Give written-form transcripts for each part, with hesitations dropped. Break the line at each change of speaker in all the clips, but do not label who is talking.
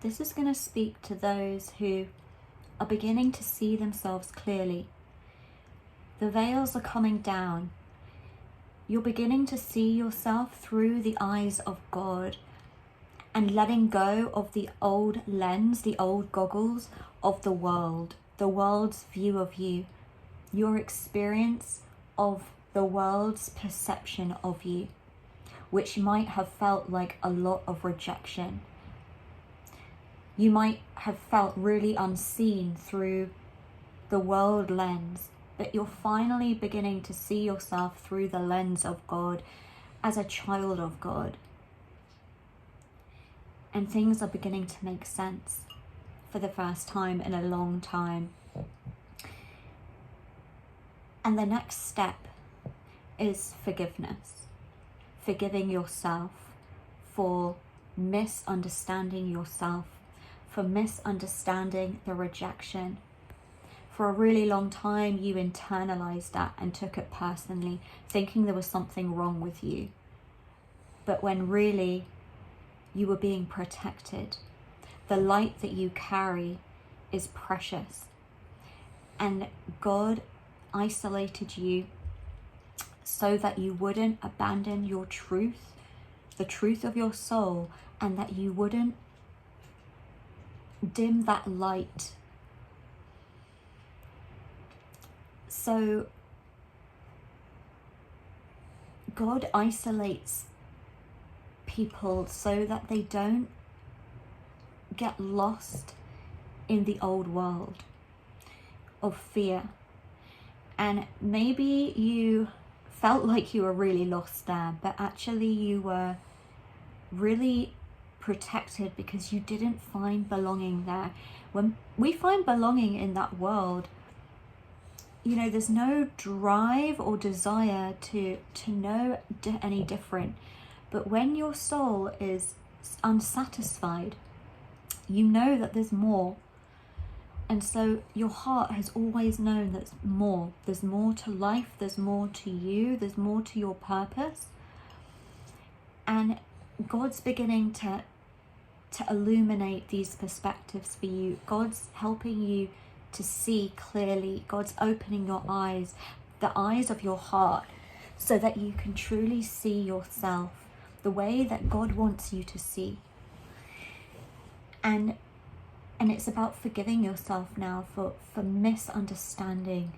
This is going to speak to those who are beginning to see themselves clearly. The veils are coming down. You're beginning to see yourself through the eyes of God and letting go of the old lens, the old goggles of the world's view of you, your experience of the world's perception of you, which might have felt like a lot of rejection. You might have felt really unseen through the world lens, but you're finally beginning to see yourself through the lens of God as a child of God. And things are beginning to make sense for the first time in a long time. And the next step is forgiveness. Forgiving yourself for misunderstanding yourself, for misunderstanding the rejection. For a really long time, you internalized that and took it personally, thinking there was something wrong with you. But when really you were being protected. The light that you carry is precious. And God isolated you so that you wouldn't abandon your truth, the truth of your soul, and that you wouldn't dim that light. So God isolates people so that they don't get lost in the old world of fear. And maybe you felt like you were really lost there, but actually you were really protected because you didn't find belonging there. When we find belonging in that world, you know, there's no drive or desire to know any different. But when your soul is unsatisfied, you know that there's more. And so your heart has always known there's more. There's more to life, there's more to you, there's more to your purpose. And God's beginning to illuminate these perspectives for you. God's helping you to see clearly. God's opening your eyes, the eyes of your heart, so that you can truly see yourself the way that God wants you to see. And it's about forgiving yourself now for misunderstanding.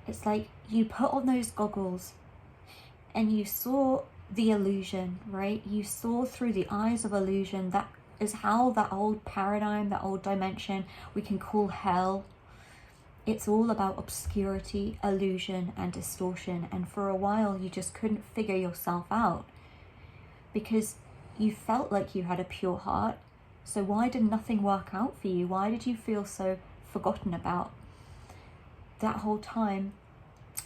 It's like you put on those goggles and you saw the illusion, right? You saw through the eyes of illusion. That is how that old paradigm, that old dimension we can call hell. It's all about obscurity, illusion, and distortion. And for a while, you just couldn't figure yourself out because you felt like you had a pure heart. So why did nothing work out for you? Why did you feel so forgotten about? That whole time,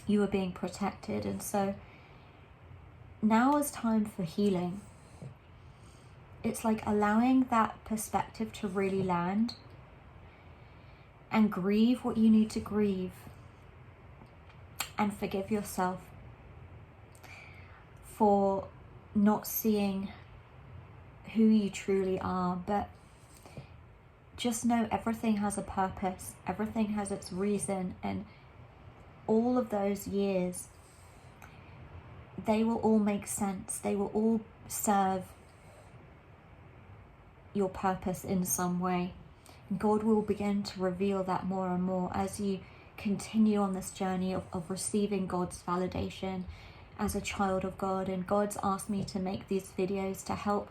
you were being protected. And so now is time for healing. It's like allowing that perspective to really land and grieve what you need to grieve and forgive yourself for not seeing who you truly are. But just know everything has a purpose, everything has its reason, and all of those years, they will all make sense. They will all serve your purpose in some way. God will begin to reveal that more and more as you continue on this journey of receiving God's validation as a child of God. And God's asked me to make these videos to help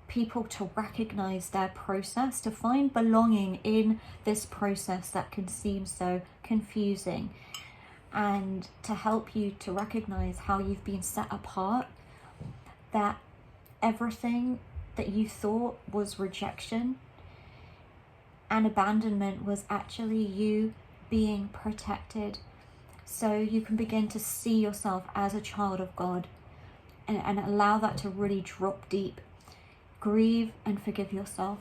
people to recognize their process, to find belonging in this process that can seem so confusing, and to help you to recognize how you've been set apart, that everything that you thought was rejection and abandonment was actually you being protected. So you can begin to see yourself as a child of God and allow that to really drop deep. Grieve and forgive yourself.